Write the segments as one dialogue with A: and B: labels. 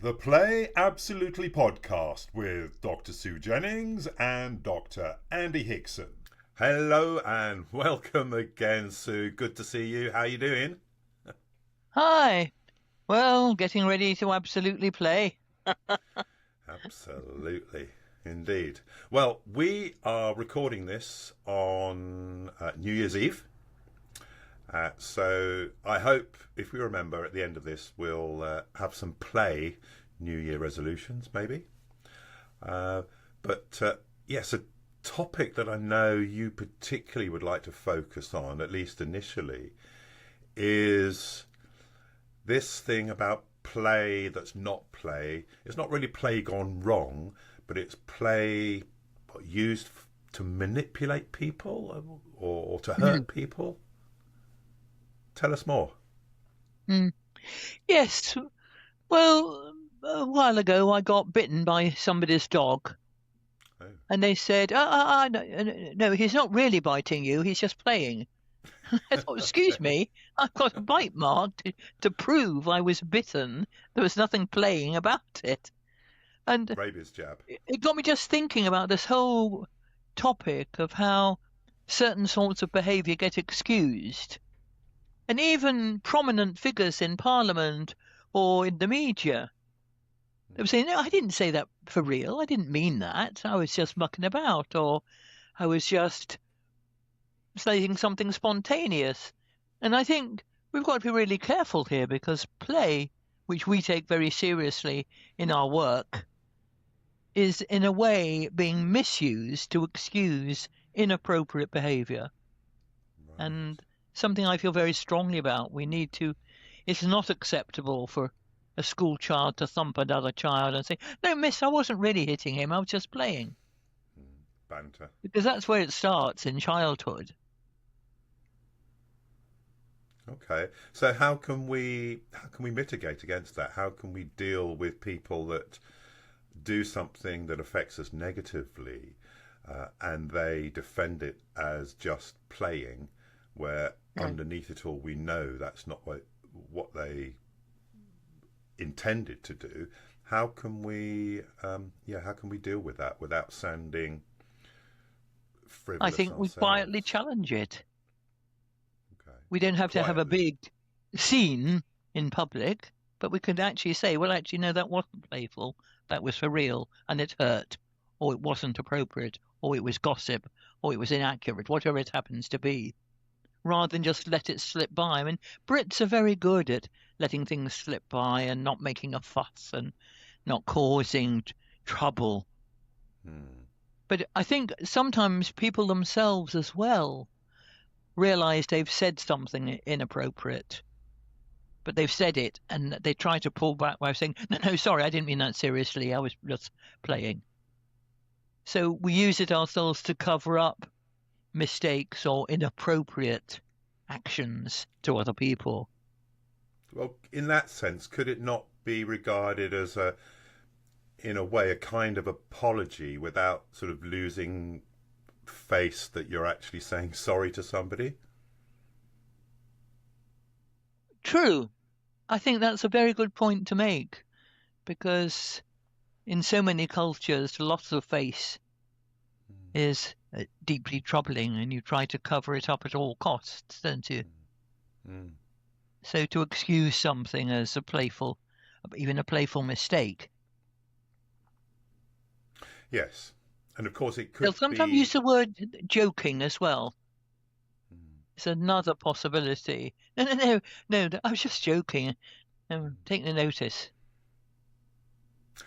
A: The Play Absolutely podcast with Dr. Sue Jennings and Dr. Andy Hickson.
B: Hello and welcome again, Sue. Good to see you. How you doing?
C: Hi. Well, getting ready to absolutely play.
B: Absolutely, indeed. Well, we are recording this on New Year's Eve. So I hope, if we remember at the end of this, we'll have some play New Year resolutions, maybe. Yes, a topic that I know you particularly would like to focus on, at least initially, is this thing about play that's not play. It's not really play gone wrong, but it's play used to manipulate people or to hurt people. Tell us more.
C: Yes. Well, a while ago I got bitten by somebody's dog.
B: Oh.
C: And they said, no, he's not really biting you, he's just playing. I thought, excuse me, I've got a bite mark to prove I was bitten. There was nothing playing about it. And
B: Rabies jab.
C: it got me just thinking about this whole topic of how certain sorts of behaviour get excused. And even prominent figures in Parliament or in the media, they were saying, no, I didn't say that for real. I didn't mean that. I was just mucking about, or I was just saying something spontaneous. And I think we've got to be really careful here, because play, which we take very seriously in our work, is in a way being misused to excuse inappropriate behaviour.
B: Right.
C: And something I feel very strongly about. It's not acceptable for a school child to thump another child and say, no, miss, I wasn't really hitting him, I was just playing.
B: Banter.
C: Because that's where it starts, in childhood.
B: Okay. So how can we mitigate against that? How can we deal with people that do something that affects us negatively and they defend it as just playing, where underneath it all we know that's not what they intended to do? How can we deal with that without sounding frivolous?
C: I think we quietly challenge it.
B: Okay.
C: We don't have to have a
B: Quietly.
C: big scene in public, but we could actually say, well, actually, no, that wasn't playful, that was for real, and it hurt, or it wasn't appropriate, or it was gossip, or it was inaccurate, whatever it happens to be, rather than just let it slip by. I mean, Brits are very good at letting things slip by and not making a fuss and not causing trouble. But I think sometimes people themselves as well realise they've said something inappropriate, but they've said it and they try to pull back by saying, no, sorry, I didn't mean that seriously, I was just playing. So we use it ourselves to cover up mistakes or inappropriate actions to other people.
B: Well, in that sense, could it not be regarded as in a way, a kind of apology without sort of losing face that you're actually saying sorry to somebody?
C: True. I think that's a very good point to make, because in so many cultures, loss of face is deeply troubling, and you try to cover it up at all costs, don't you? So to excuse something as even a playful mistake.
B: Yes. And of course it could
C: They'll sometimes use the word joking as well. It's another possibility. No, I was just joking. Take the notice.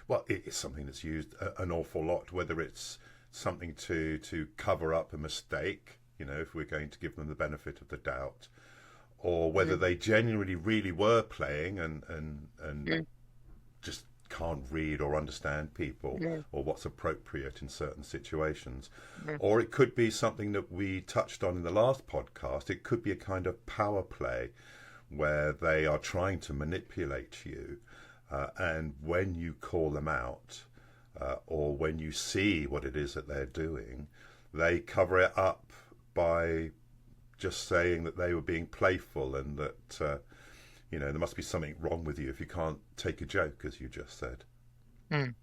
B: Well, it's something that's used an awful lot, whether it's something to cover up a mistake, if we're going to give them the benefit of the doubt, or whether they genuinely really were playing and just can't read or understand people or what's appropriate in certain situations. Or it could be something that we touched on in the last podcast. It could be a kind of power play where they are trying to manipulate you, and when you call them out or when you see what it is that they're doing, they cover it up by just saying that they were being playful and that You know, there must be something wrong with you if you can't take a joke, as you just said.
C: Mm.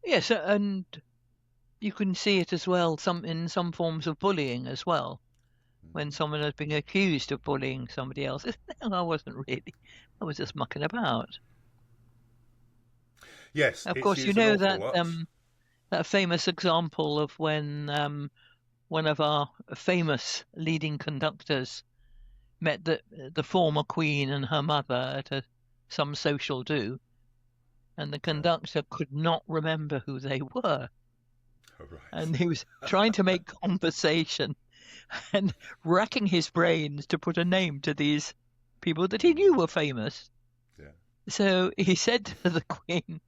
C: Yes, and you can see it as well in some forms of bullying as well. When someone has been accused of bullying somebody else, no, I wasn't really. I was just mucking about.
B: Yes,
C: Of
B: it's
C: course, you
B: used an
C: know
B: awful
C: that
B: lot.
C: that famous example of when one of our famous leading conductors met the former queen and her mother at some social do, and the
B: Yeah.
C: conductor could not remember who they were,
B: Oh,
C: and
B: right.
C: he was trying to make conversation and racking his brains to put a name to these people that he knew were famous.
B: Yeah.
C: So he said to the queen,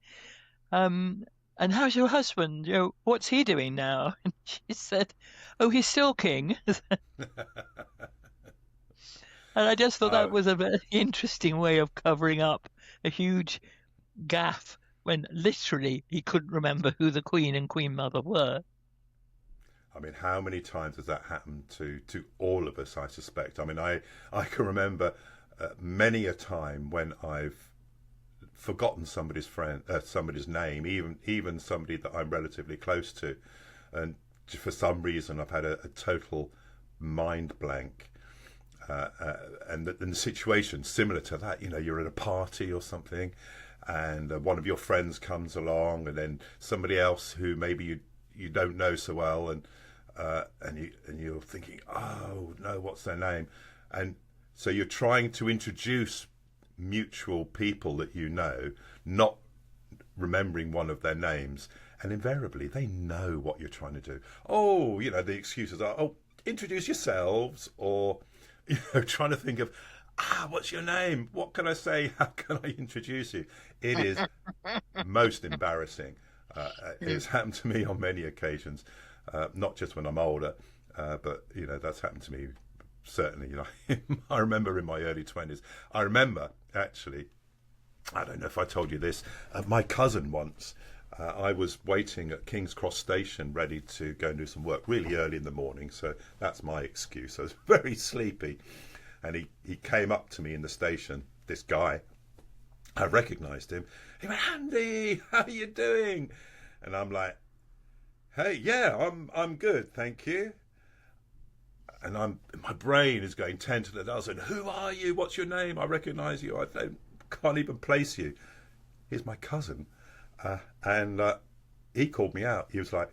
C: and how's your husband? What's he doing now? And she said, oh, he's still king. And I just thought that
B: Oh,
C: was a very interesting way of covering up a huge gaffe when literally he couldn't remember who the queen and queen mother were.
B: I mean, how many times has that happened to all of us? I suspect. I mean, I can remember many a time when I've forgotten somebody's name, even somebody that I'm relatively close to, and for some reason I've had a total mind blank. And the situation similar to that, you know, you're at a party or something, and one of your friends comes along, and then somebody else who maybe you don't know so well, and you're thinking, oh no, what's their name? And so you're trying to introduce mutual people that you know, not remembering one of their names, and invariably they know what you're trying to do. Oh, you know, the excuses are, oh, introduce yourselves, or you know, trying to think of, what's your name? What can I say? How can I introduce you? It is most embarrassing. It's happened to me on many occasions, not just when I'm older, but you know, that's happened to me certainly. You know, I remember in my early 20s. I remember actually, I don't know if I told you this. My cousin once. I was waiting at King's Cross Station, ready to go and do some work really early in the morning. So that's my excuse. I was very sleepy, and he came up to me in the station. This guy, I recognised him. He went, "Andy, how are you doing?" And I'm like, "Hey, yeah, I'm good, thank you." And my brain is going 10 to the dozen. Who are you? What's your name? I recognise you. Can't even place you. Here's my cousin. And he called me out. He was like,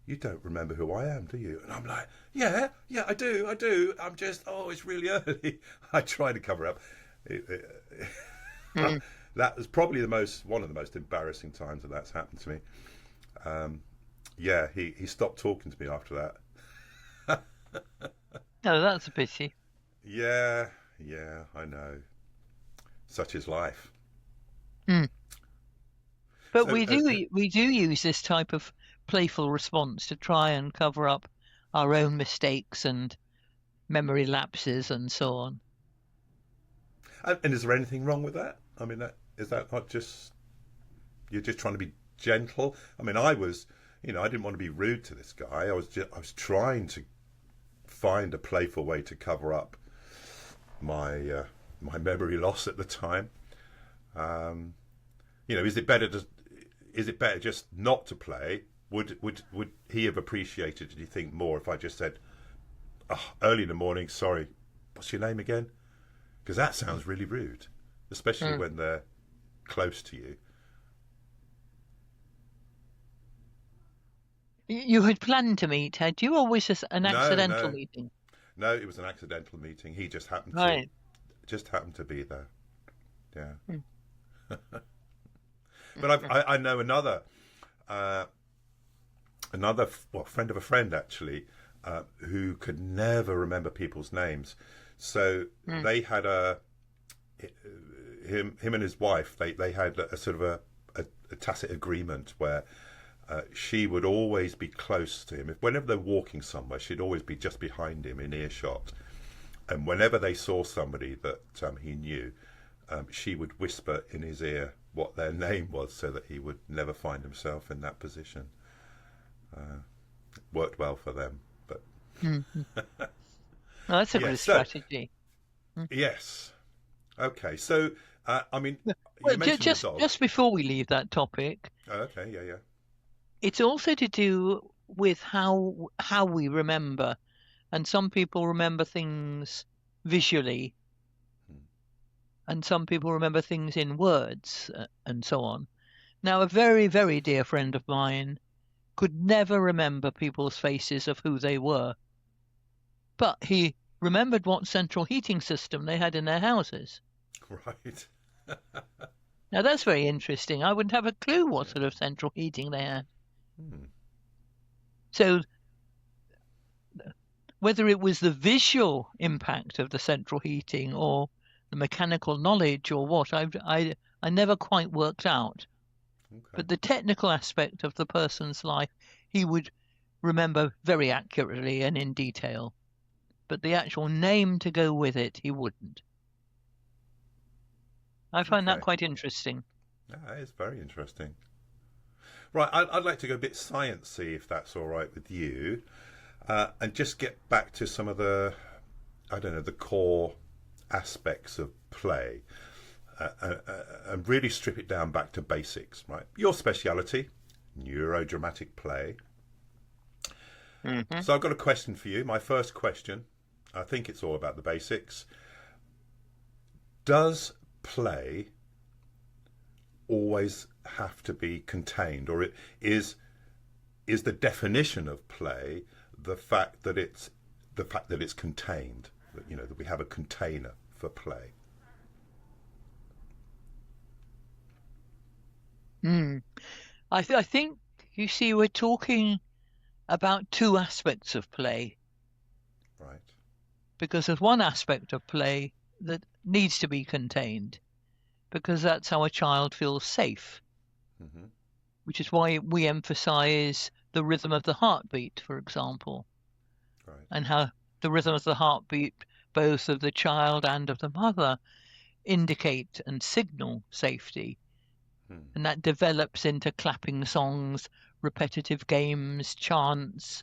B: "You don't remember who I am, do you?" And I'm like, yeah, I do. I'm just, it's really early. I try to cover up. That was probably one of the most embarrassing times that's happened to me. Yeah, he stopped talking to me after that.
C: Oh, that's a pity.
B: Yeah, I know. Such is life.
C: Mm. But
B: So,
C: we do use this type of playful response to try and cover up our own mistakes and memory lapses and so on.
B: and is there anything wrong with that? I mean, is that not just you're just trying to be gentle? I mean, I was, you know, I didn't want to be rude to this guy. I was trying to find a playful way to cover up my my memory loss at the time. You know, is it better just not to play? Would he have appreciated, do you think, more if I just said, early in the morning, sorry, what's your name again? Because that sounds really rude, especially when they're close to you.
C: You had planned to meet, had you, or was this an accidental meeting?
B: No, it was an accidental meeting. He just happened
C: Right.
B: to be there. Yeah.
C: Mm.
B: But I know another friend of a friend actually, who could never remember people's names. So they had him and his wife. They had a sort of a tacit agreement where she would always be close to him. Whenever they're walking somewhere, she'd always be just behind him in earshot. And whenever they saw somebody that he knew, she would whisper in his ear what their name was so that he would never find himself in that position. Worked well for them, but
C: Well, that's a good strategy.
B: Yes. Okay. So, I mean,
C: Well,
B: you mentioned the dog.
C: just before we leave that topic,
B: Oh, okay. Yeah. Yeah.
C: it's also to do with how we remember, and some people remember things visually,
B: Hmm.
C: and some people remember things in words, and so on. Now, a very, very dear friend of mine could never remember people's faces of who they were, but he remembered what central heating system they had in their houses.
B: Right.
C: Now, that's very interesting. I wouldn't have a clue what
B: Yeah.
C: sort of central heating they had.
B: Hmm.
C: So, whether it was the visual impact of the central heating or the mechanical knowledge or what, I never quite worked out.
B: Okay.
C: But the technical aspect of the person's life, he would remember very accurately and in detail. But the actual name to go with it, he wouldn't. I find that
B: Okay.
C: quite interesting.
B: That is very interesting. Right. I'd like to go a bit sciencey, if that's all right with you, and just get back to some of the, I don't know, the core aspects of play, and really strip it down back to basics. Right. Your speciality, neurodramatic play.
C: Mm-hmm.
B: So I've got a question for you. My first question, I think it's all about the basics. Does play always have to be contained, or is the definition of play the fact that it's contained? That, that we have a container for play.
C: I think, you see, we're talking about two aspects of play,
B: Right.
C: because there's one aspect of play that needs to be contained, because that's how a child feels safe,
B: Mm-hmm.
C: which is why we emphasize the rhythm of the heartbeat, for example,
B: Right.
C: and how the rhythm of the heartbeat, both of the child and of the mother, indicate and signal safety.
B: Hmm.
C: And that develops into clapping songs, repetitive games, chants,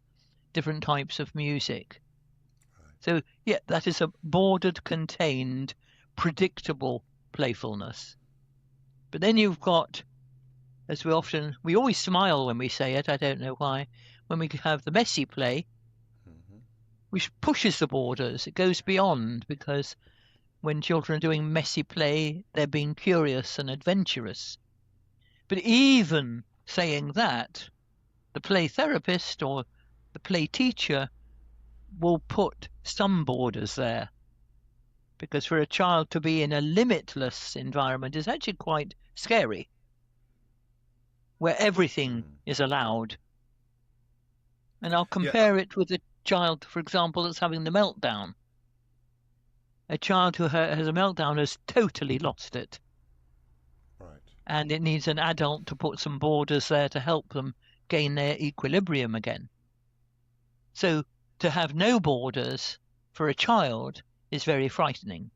C: different types of music.
B: Right.
C: So, yeah, that is a bordered, contained, predictable playfulness. But then you've got, as we always smile when we say it, I don't know why, when we have the messy play,
B: Mm-hmm.
C: which pushes the borders, it goes beyond, because when children are doing messy play, they're being curious and adventurous. But even saying that, the play therapist or the play teacher will put some borders there. Because for a child to be in a limitless environment is actually quite scary, where everything
B: Hmm.
C: is allowed. And I'll
B: Yeah.
C: compare it with a child, for example, that's having the meltdown. A child who has a meltdown has totally lost it.
B: Right.
C: And it needs an adult to put some borders there to help them gain their equilibrium again. So to have no borders for a child is very frightening.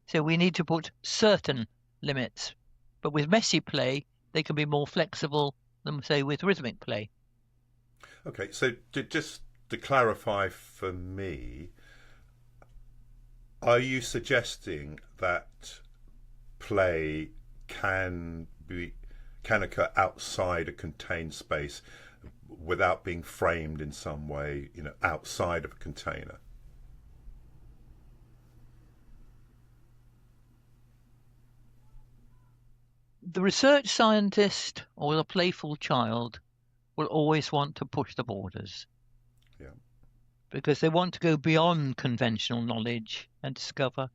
C: So we need to put certain limits. But with messy play, they can be more flexible than, say, with rhythmic play.
B: Okay. So just to clarify for me, are you suggesting that play can occur outside a contained space without being framed in some way, outside of a container?
C: The research scientist or the playful child will always want to push the borders
B: Yeah.
C: because they want to go beyond conventional knowledge and discover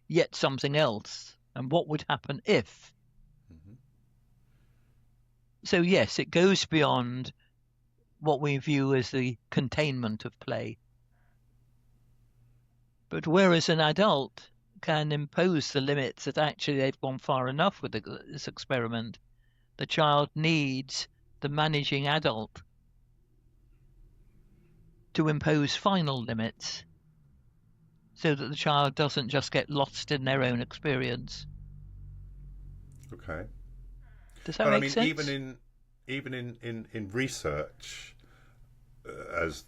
C: yet something else and what would happen if.
B: Mm-hmm.
C: So, yes, it goes beyond what we view as the containment of play. But whereas an adult can impose the limits that actually they've gone far enough with this experiment, the child needs the managing adult to impose final limits so that the child doesn't just get lost in their own experience.
B: Okay.
C: Does that
B: But I
C: make
B: mean,
C: sense?
B: even in research, as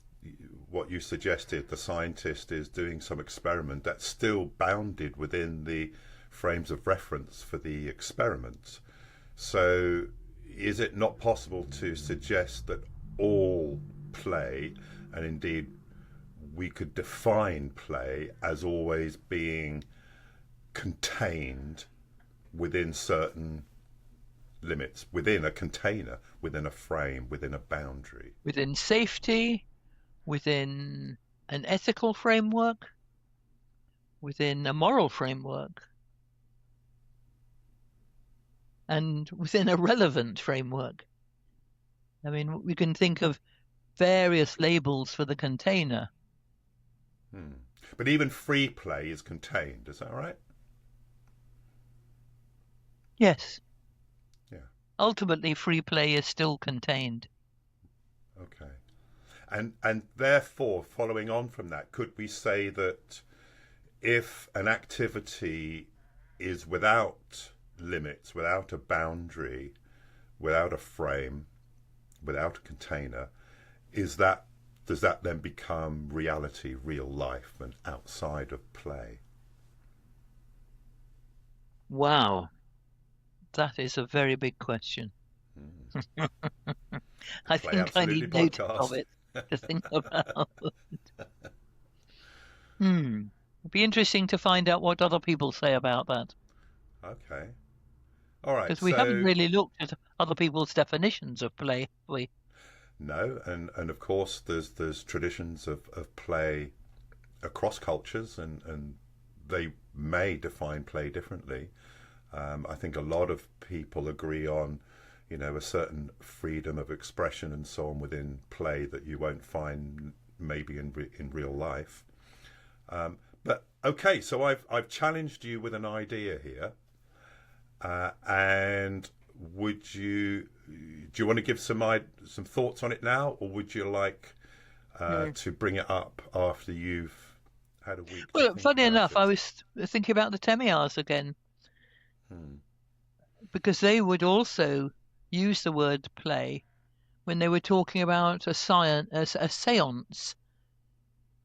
B: what you suggested, the scientist is doing some experiment that's still bounded within the frames of reference for the experiment. So is it not possible to suggest that all play, and indeed we could define play as always being contained within certain limits, within a container, within a frame, within a boundary?
C: Within safety, within an ethical framework, within a moral framework, and within a relevant framework. I mean, we can think of various labels for the container.
B: But even free play is contained, is that right?
C: Yes.
B: Yeah.
C: Ultimately, free play is still contained.
B: Okay. And therefore, following on from that, could we say that if an activity is without limits, without a boundary, without a frame, without a container, does that then become reality, real life, and outside of play?
C: Wow. That is a very big question. I
B: Play
C: think I
B: Absolutely
C: need notice
B: podcast.
C: of it to think about. It'd be interesting to find out what other people say about that.
B: Okay. All right.
C: Because we haven't
B: So
C: really looked at other people's definitions of play, have we?
B: no, and of course there's traditions of play across cultures, and they may define play differently. I think a lot of people agree on, a certain freedom of expression and so on within play that you won't find maybe in real life. But okay, so I've challenged you with an idea here, and do you want to give some thoughts on it now, or would you like to bring it up after you've had a week?
C: Well,
B: to think
C: funny
B: about
C: enough,
B: it?
C: I was thinking about the Temiars again, because they would also use the word play when they were talking about a seance,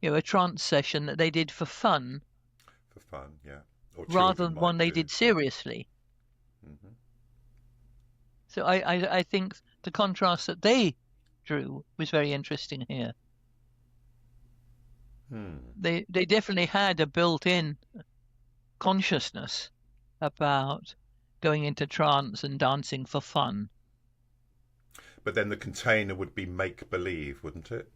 C: a trance session that they did for fun,
B: For fun, yeah, or
C: rather
B: children
C: than one
B: might
C: they
B: do.
C: did seriously.
B: Hmm.
C: So I think the contrast that they drew was very interesting here. They definitely had a built-in consciousness about going into trance and dancing for fun.
B: But then the container would be make believe, wouldn't it?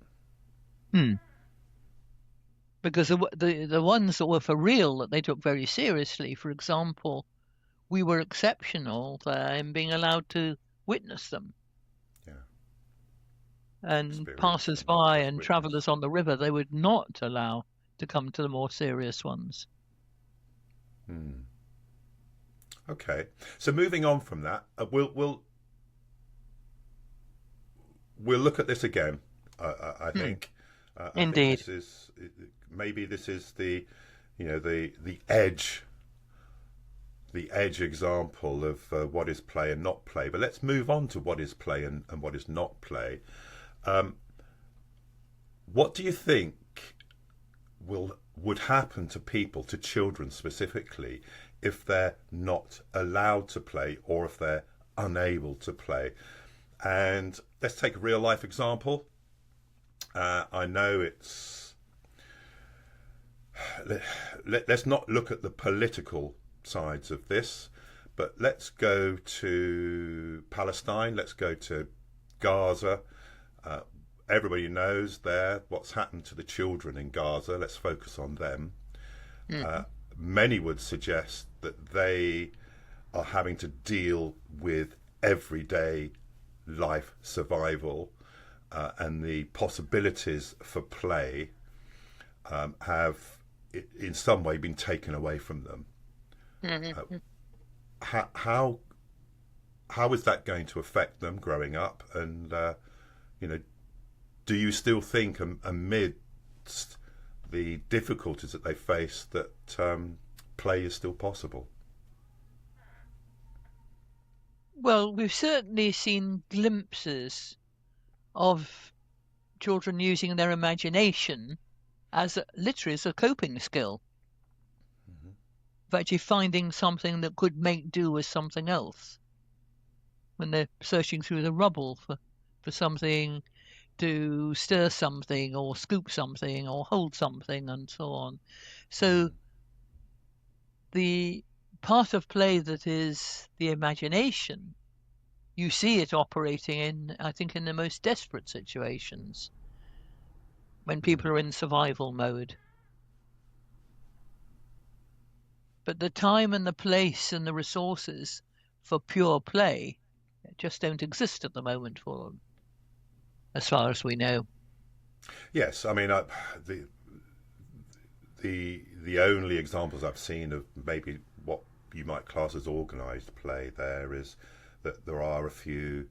C: Because the ones that were for real that they took very seriously, for example, we were exceptional in being allowed to witness them.
B: Yeah.
C: And
B: Experience
C: passers
B: them, not
C: by
B: just
C: and
B: witness.
C: travellers on the river, they would not allow to come to the more serious ones.
B: Okay, so moving on from that, we'll look at this again. I think.
C: Indeed.
B: I think this is the edge. The edge example of what is play and not play. But let's move on to what is play and what is not play. What do you think would happen to people, to children specifically, if they're not allowed to play or if they're unable to play? And let's take a real life example. I know it's... Let's not look at the political sides of this, but let's go to Palestine, let's go to Gaza. Everybody knows there what's happened to the children in Gaza. Let's focus on them. Many would suggest that they are having to deal with everyday life survival, and the possibilities for play have in some way been taken away from them. How is that going to affect them growing up? And do you still think amidst the difficulties that they face that play is still possible?
C: Well, we've certainly seen glimpses of children using their imagination literally as a coping skill. Of actually finding something that could make do with something else. When they're searching through the rubble for something to stir something or scoop something or hold something and so on. So the part of play that is the imagination, you see it operating in, I think, in the most desperate situations when people are in survival mode. But the time and the place and the resources for pure play just don't exist at the moment for them, as far as we know.
B: Yes, I mean, the only examples I've seen of maybe what you might class as organised play there is that there are a few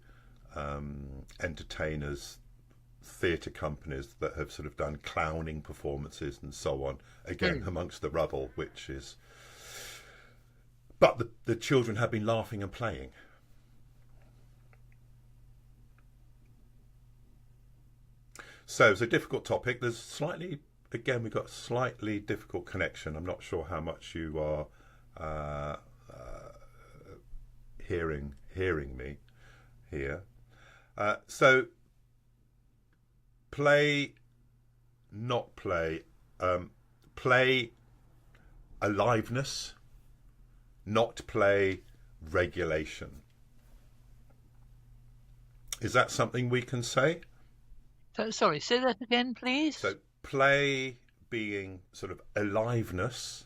B: entertainers, theatre companies that have sort of done clowning performances and so on, again amongst the rubble, which is... But the children have been laughing and playing. So it's a difficult topic. There's slightly, again, we've got a slightly difficult connection. I'm not sure how much you are hearing me here. So play, not play, play aliveness, not play regulation. Is that something we can say?
C: So, sorry, say that again, please.
B: So play being sort of aliveness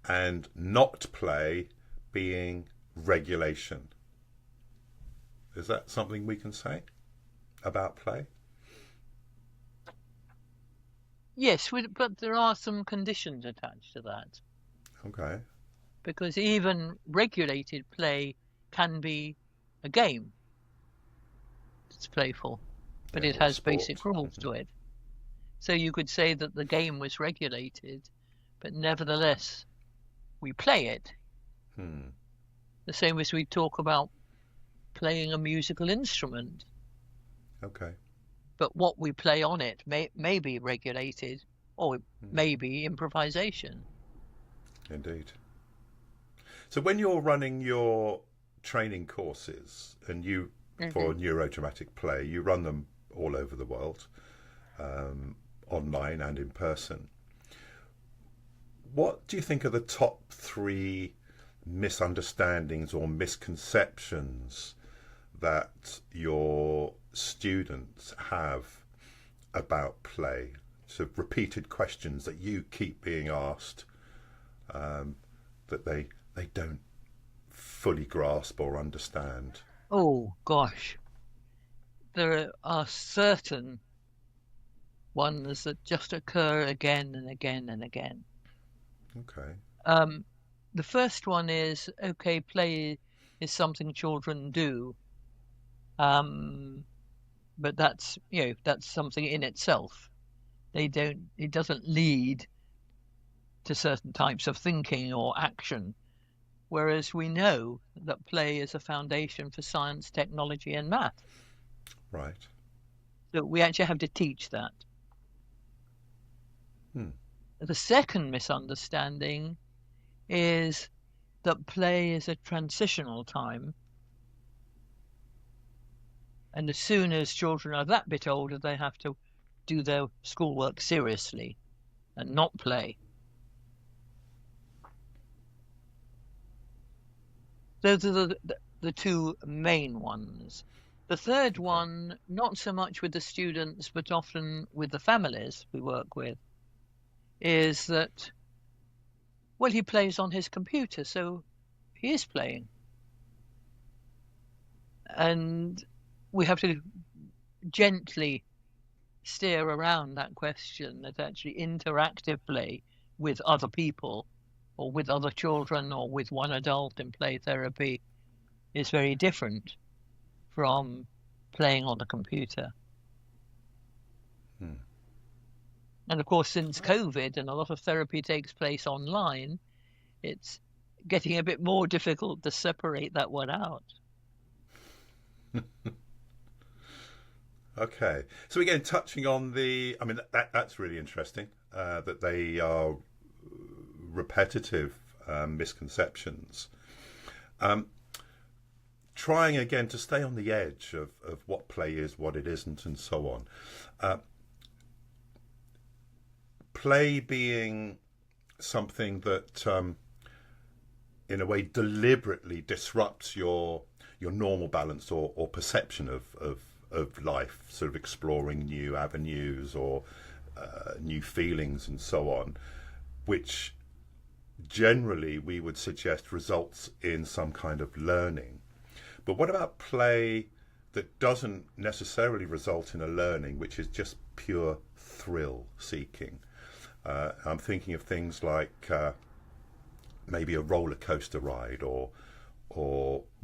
B: and not play being regulation. Is that something we can say about play?
C: Yes, but there are some conditions attached to that.
B: Okay.
C: Because even regulated play can be a game. It's playful, but it has basic rules to it. So you could say that the game was regulated, but nevertheless, we play it. The same as we talk about playing a musical instrument.
B: Okay.
C: But what we play on it may be regulated, or it may be improvisation.
B: Indeed. So when you're running your training courses and you for neurodramatic play, you run them all over the world, online and in person. What do you think are the top 3 misunderstandings or misconceptions that your students have about play? So repeated questions that you keep being asked, that they don't fully grasp or understand.
C: Oh gosh, there are certain ones that just occur again and again and again.
B: Okay.
C: The first one is, okay, play is something children do, but that's something in itself. It doesn't lead to certain types of thinking or action. Whereas we know that play is a foundation for science, technology, and math.
B: Right.
C: So we actually have to teach that. The second misunderstanding is that play is a transitional time. And as soon as children are that bit older, they have to do their schoolwork seriously and not play. Those are the 2 main ones. The third one, not so much with the students, but often with the families we work with, is that, well, he plays on his computer, so he is playing. And we have to gently steer around that question, that actually interactive play with other people or with other children or with one adult in play therapy is very different from playing on a computer. And of course, since COVID and a lot of therapy takes place online, it's getting a bit more difficult to separate that one out.
B: Okay. So again, touching on the, I mean, that's really interesting that they are repetitive misconceptions. Trying again to stay on the edge of what play is, what it isn't, and so on. Play being something that, in a way, deliberately disrupts your normal balance or perception of life, sort of exploring new avenues or new feelings and so on, which generally we would suggest results in some kind of learning. But what about play that doesn't necessarily result in a learning, which is just pure thrill seeking? I'm thinking of things like maybe a roller coaster ride or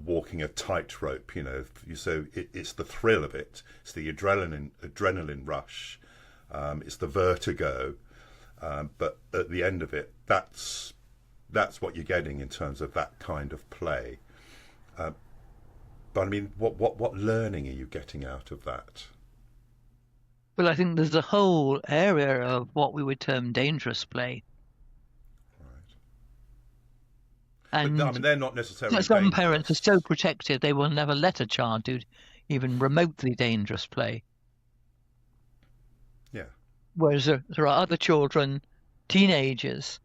B: walking a tightrope. You know, so it's the thrill of it. It's the adrenaline rush. It's the vertigo. But at the end of it, that's what you're getting in terms of that kind of play. But I mean, what learning are you getting out of that?
C: Well, I think there's a whole area of what we would term dangerous play.
B: Right.
C: And
B: But I mean, they're not necessarily
C: some
B: dangerous.
C: parents are so protective they will never let a child do even remotely dangerous play.
B: Yeah.
C: Whereas there are other children, teenagers,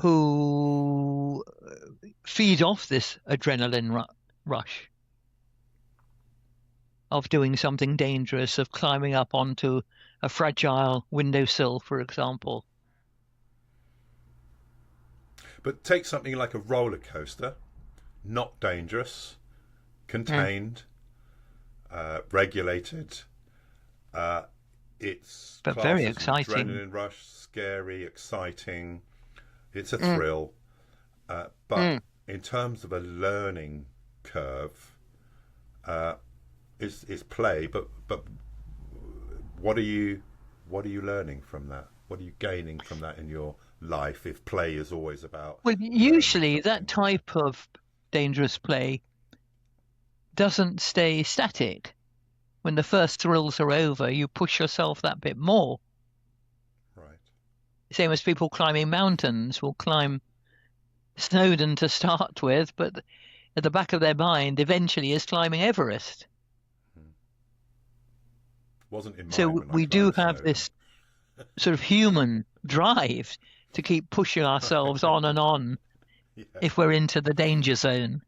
C: who feed off this adrenaline rush of doing something dangerous, of climbing up onto a fragile windowsill, for example.
B: But take something like a roller coaster, not dangerous, contained, regulated. It's
C: but
B: classed
C: very
B: as
C: exciting.
B: an adrenaline rush, scary, exciting. It's a thrill. But in terms of a learning curve, it's play. But what are you learning from that? What are you gaining from that in your life if play is always about
C: Well,
B: learning
C: usually that
B: something?
C: type of dangerous play doesn't stay static. When the first thrills are over, you push yourself that bit more.
B: Right.
C: Same as people climbing mountains will climb Snowdon to start with, but at the back of their mind eventually is climbing Everest.
B: Wasn't in
C: So
B: mine when I
C: we do
B: climbed
C: have
B: Snowdon.
C: this sort of human drive to keep pushing ourselves on and on
B: Yeah.
C: if we're into the danger zone.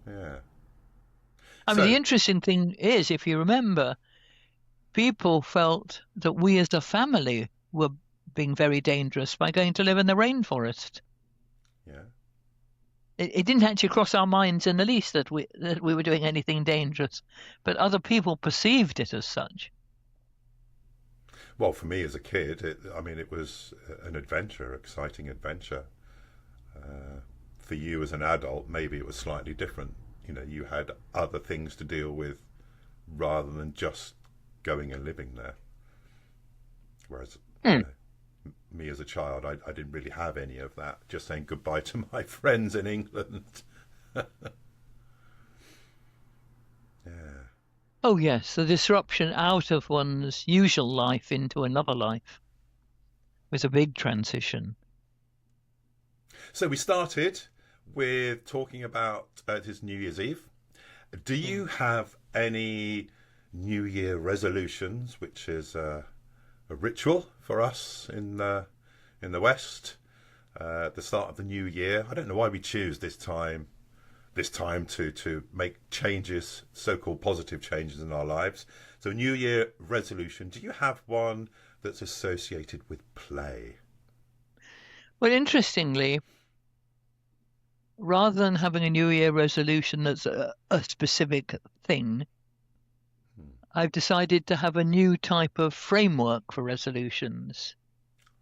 B: Yeah.
C: I mean, the interesting thing is, if you remember, people felt that we as a family were being very dangerous by going to live in the rainforest.
B: Yeah.
C: It didn't actually cross our minds in the least that we were doing anything dangerous, but other people perceived it as such.
B: Well, for me as a kid, it was an adventure, exciting adventure. For you as an adult, maybe it was slightly different. You know, you had other things to deal with rather than just going and living there. Whereas, you know, me as a child, I didn't really have any of that. Just saying goodbye to my friends in England. Yeah.
C: Oh yes, the disruption out of one's usual life into another life was a big transition.
B: So we started with talking about it is New Year's Eve. Do you have any New Year resolutions, which is a ritual for us in the West, the start of the new year? I don't know why we choose this time to make changes, so-called positive changes in our lives. So New Year resolution, do you have one that's associated with play?
C: Well, interestingly, rather than having a New Year resolution that's a specific thing, I've decided to have a new type of framework for resolutions.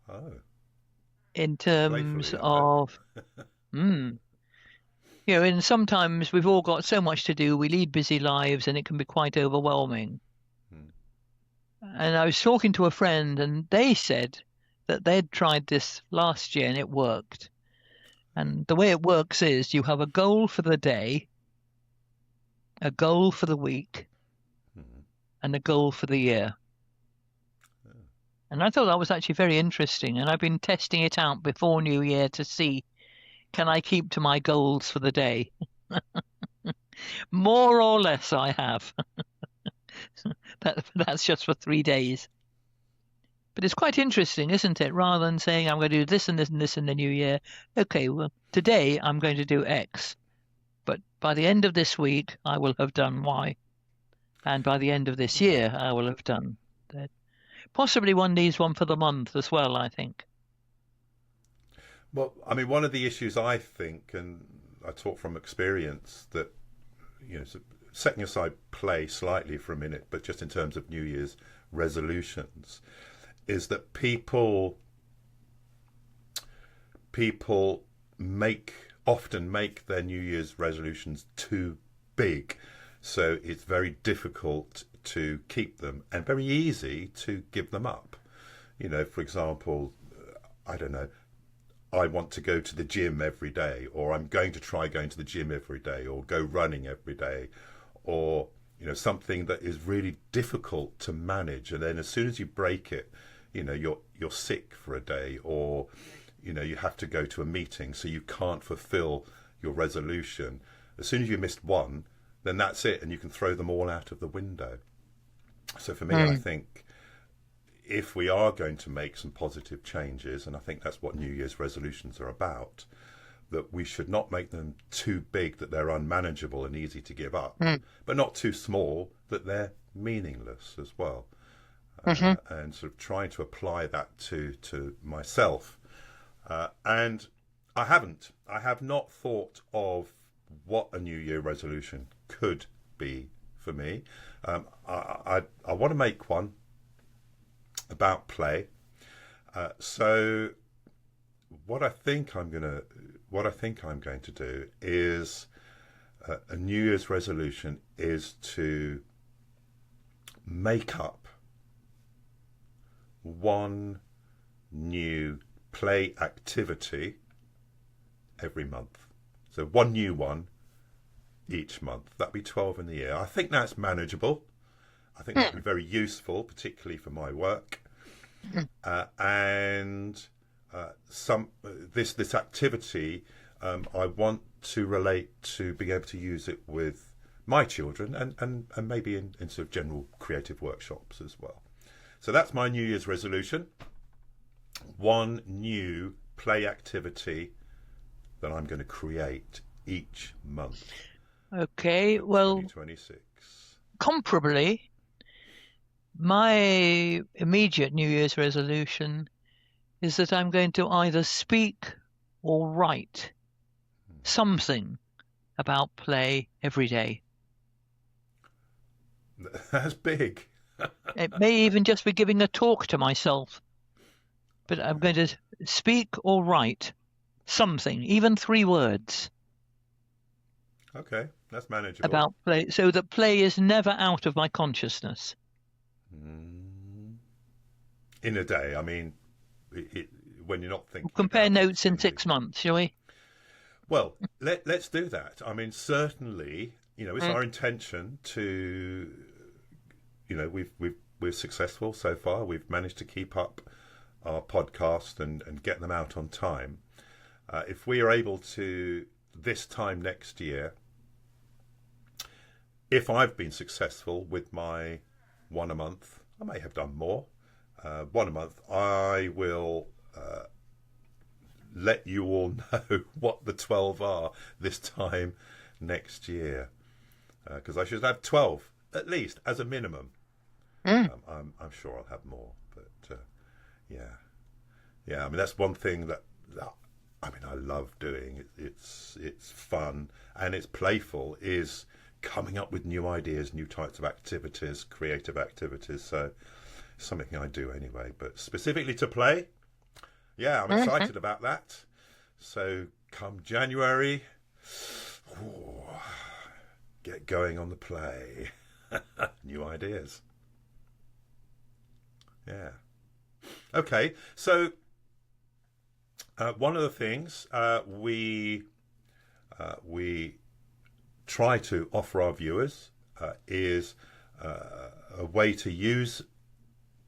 B: Oh,
C: In terms
B: playfully, I hope.
C: of, and sometimes we've all got so much to do, we lead busy lives, and it can be quite overwhelming. And I was talking to a friend, and they said that they'd tried this last year and it worked. And the way it works is you have a goal for the day, a goal for the week and a goal for the year. And I thought that was actually very interesting. And I've been testing it out before New Year to see, can I keep to my goals for the day? More or less I have. That's just for 3 days. But it's quite interesting, isn't it? Rather than saying I'm going to do this and this and this in the new year. Okay, well, today I'm going to do X. But by the end of this week, I will have done Y. And by the end of this year, I will have done that. Possibly one needs one for the month as well, I think.
B: Well, I mean, one of the issues I think, and I talk from experience, that, setting aside play slightly for a minute, but just in terms of New Year's resolutions, is that people often make their New Year's resolutions too big, so it's very difficult to keep them and very easy to give them up. For example, I don't know, I want to go to the gym every day, or I'm going to try going to the gym every day, or go running every day, or something that is really difficult to manage, and then as soon as you break it, you're sick for a day, or you have to go to a meeting, so you can't fulfill your resolution. As soon as you missed one, then that's it, and you can throw them all out of the window. So for me, I think if we are going to make some positive changes, and I think that's what New Year's resolutions are about, that we should not make them too big that they're unmanageable and easy to give up, but not too small that they're meaningless as well. And sort of trying to apply that to myself. And I have not thought of what a New Year resolution could be for me. I want to make one about play. So what I think I'm going to do is a New Year's resolution is to make up one new play activity every month. So one new one each month. That'd be 12 in the year. I think that's manageable. I think that'd be very useful, particularly for my work. And this activity, I want to relate to being able to use it with my children and maybe in sort of general creative workshops as well. So that's my New Year's resolution. One new play activity that I'm going to create each month.
C: Okay, well,
B: 2026.
C: Comparably, my immediate New Year's resolution is that I'm going to either speak or write something about play every day.
B: That's big.
C: It may even just be giving a talk to myself, but I'm going to speak or write something, even 3 words.
B: Okay, that's manageable.
C: About play, so that play is never out of my consciousness.
B: In a day, I mean, when you're not thinking.
C: We'll compare
B: about
C: notes in 6 months, shall we? Well,
B: let's do that. I mean, certainly, it's our intention to, we're successful so far. We've managed to keep up our podcast and get them out on time. If we are able to, this time next year, if I've been successful with my one a month, I may have done more. One a month, I will let you all know what the 12 are this time next year. Because I should have 12, at least, as a minimum. I'm sure I'll have more. But, yeah, I mean, that's one thing that I love doing. It's fun and it's playful, is coming up with new ideas, new types of activities, creative activities. So it's something I do anyway, but specifically to play, yeah, I'm excited about that. So come January, get going on the play. New ideas. Yeah. Okay, so one of the things we try to offer our viewers is a way to use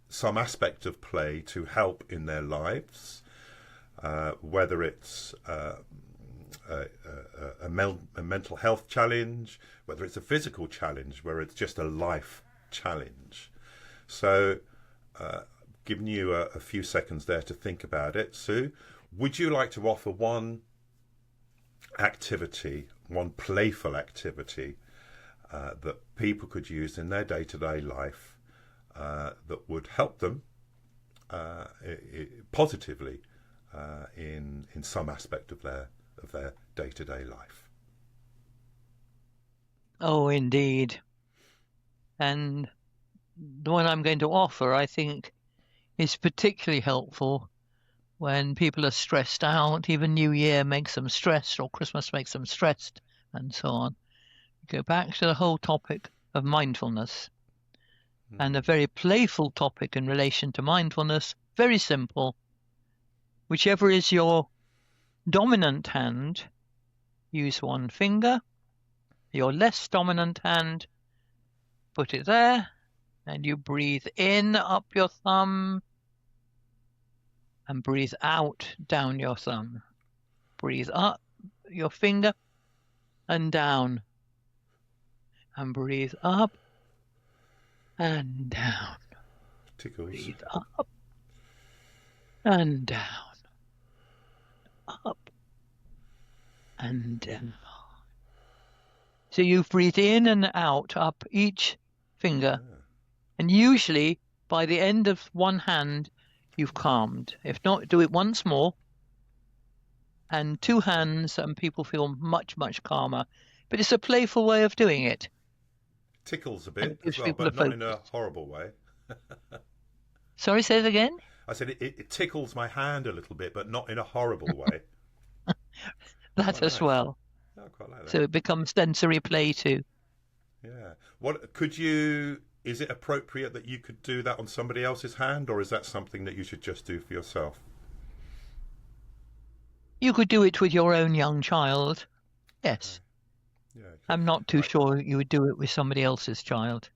B: some aspect of play to help in their lives, whether it's a mental health challenge, whether it's a physical challenge, where it's just a life challenge. So, giving you a few seconds there to think about it. Sue, would you like to offer one activity, one playful activity that people could use in their day-to-day life that would help them positively in some aspect of their day-to-day life?
C: Oh, indeed. And the one I'm going to offer, I think, is particularly helpful when people are stressed out. Even New Year makes them stressed, or Christmas makes them stressed, and so on. Go back to the whole topic of mindfulness. And a very playful topic in relation to mindfulness, very simple. Whichever is your dominant hand, use one finger. Your less dominant hand, put it there, and you breathe in up your thumb and breathe out down your thumb. Breathe up your finger and down, and breathe up and down.
B: Tickles.
C: Breathe up and down, up and down. So you breathe in and out up each finger, and usually by the end of one hand you've calmed. If not, do it once more, and two hands, and people feel much, much calmer. But it's a playful way of doing it.
B: Tickles a bit
C: gives
B: as well,
C: people
B: but
C: a
B: not in a
C: focus.
B: horrible way.
C: Sorry, say it again?
B: I said it tickles my hand a little bit, but not in a horrible way.
C: That
B: Quite
C: as
B: nice.
C: well.
B: I quite like that.
C: So it becomes sensory play too.
B: Yeah. What could you? Is it appropriate that you could do that on somebody else's hand, or is that something that you should just do for yourself?
C: You could do it with your own young child. Yes.
B: Yeah.
C: I'm not too sure you would do it with somebody else's child.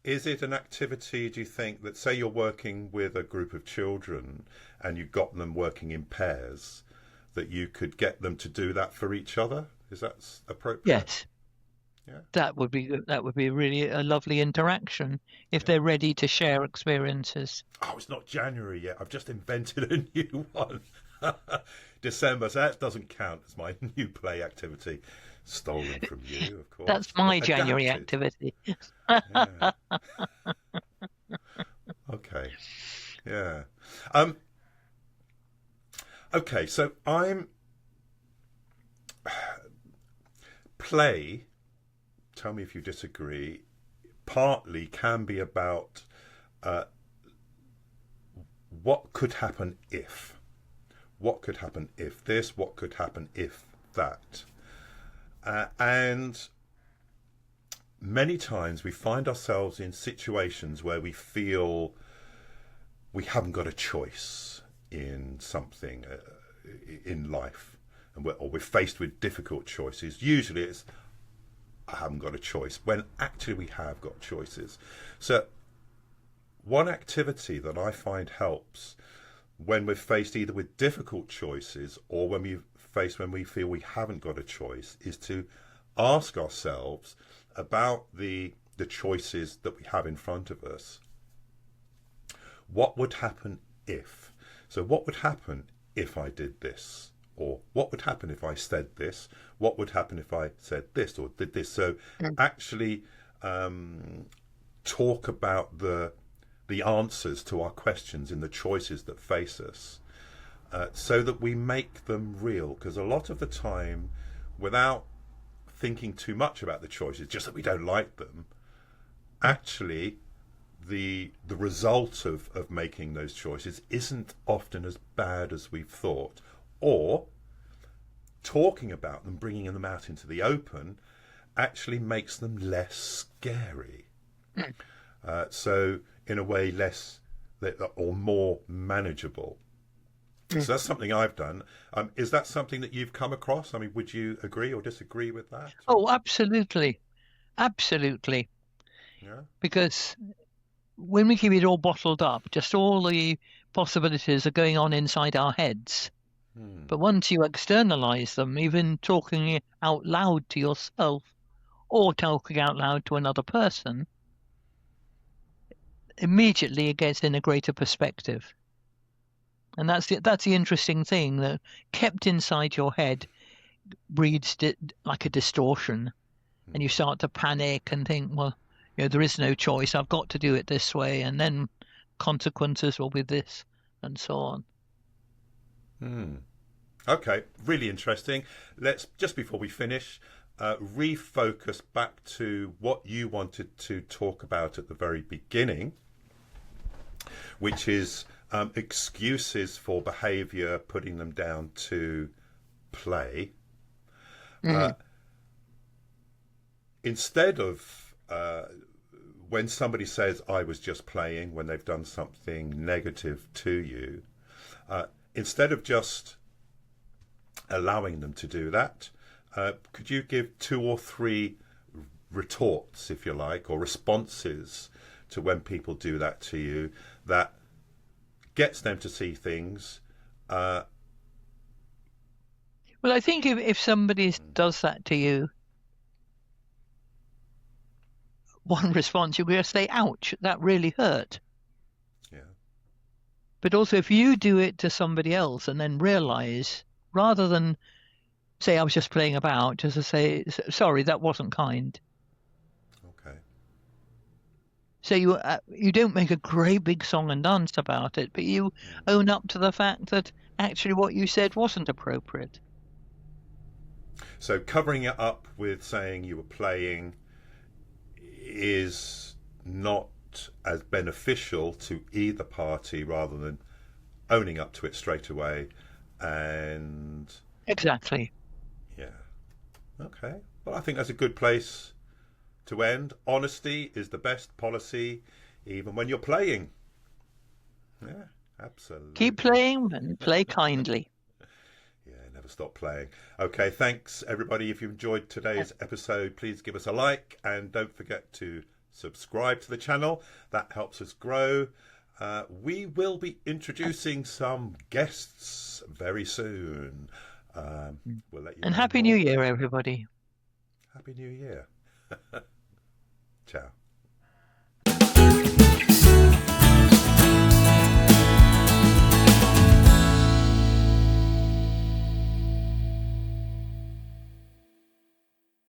B: Is it an activity, do you think, that say you're working with a group of children and you've got them working in pairs, that you could get them to do that for each other? Is that appropriate?
C: Yes.
B: Yeah.
C: That would be really a lovely interaction if they're ready to share experiences.
B: Oh, it's not January yet. I've just invented a new one. December, so that doesn't count as my new play activity. Stolen from you, of course.
C: That's my
B: Adapted.
C: January activity.
B: Yeah. Okay. Yeah. Okay, so play, tell me if you disagree, partly can be about what could happen if. What could happen if this? What could happen if that? And many times we find ourselves in situations where we feel we haven't got a choice in something in life, and we're faced with difficult choices. Usually it's, I haven't got a choice, when actually we have got choices. So one activity that I find helps when we're faced either with difficult choices or when we feel we haven't got a choice is to ask ourselves about the choices that we have in front of us. What would happen if? So what would happen if I did this? Or what would happen if I said this? What would happen if I said this or did this? So actually talk about the answers to our questions in the choices that face us, so that we make them real. Because a lot of the time, without thinking too much about the choices, just that we don't like them, actually the result of making those choices isn't often as bad as we've thought. Or talking about them, bringing them out into the open, actually makes them less scary. So in a way less or more manageable. So that's something I've done. Is that something that you've come across? I mean, would you agree or disagree with that?
C: Oh, absolutely. Absolutely.
B: Yeah.
C: Because when we keep it all bottled up, just all the possibilities are going on inside our heads. But once you externalize them, even talking out loud to yourself or talking out loud to another person, immediately it gets in a greater perspective. And that's the interesting thing, that kept inside your head breeds like a distortion, and you start to panic and think, well, there is no choice. I've got to do it this way, and then consequences will be this, and so on.
B: Okay, really interesting. Let's, just before we finish, refocus back to what you wanted to talk about at the very beginning, which is excuses for behaviour, putting them down to play. Instead of when somebody says, I was just playing, when they've done something negative to you, instead of just allowing them to do that, could you give 2 or 3 retorts, if you like, or responses to when people do that to you, that gets them to see things?
C: Well, I think if somebody does that to you, one response, you're going to say, ouch, that really hurt.
B: Yeah.
C: But also, if you do it to somebody else and then realize, rather than say, I was just playing about, just to say, sorry, that wasn't kind.
B: Okay.
C: So you don't make a great big song and dance about it, but you own up to the fact that actually what you said wasn't appropriate.
B: So covering it up with saying you were playing is not as beneficial to either party, rather than owning up to it straight away. And
C: Exactly.
B: yeah, okay, well, I think that's a good place to end. Honesty is the best policy, even when you're playing. Yeah, absolutely.
C: Keep playing and play kindly.
B: Yeah, never stop playing. Okay, thanks everybody. If you enjoyed today's episode, please give us a like, and don't forget to subscribe to the channel. That helps us grow. We will be introducing some guests very soon. We'll let you know.
C: And Happy New Year, everybody.
B: Happy New Year. Ciao.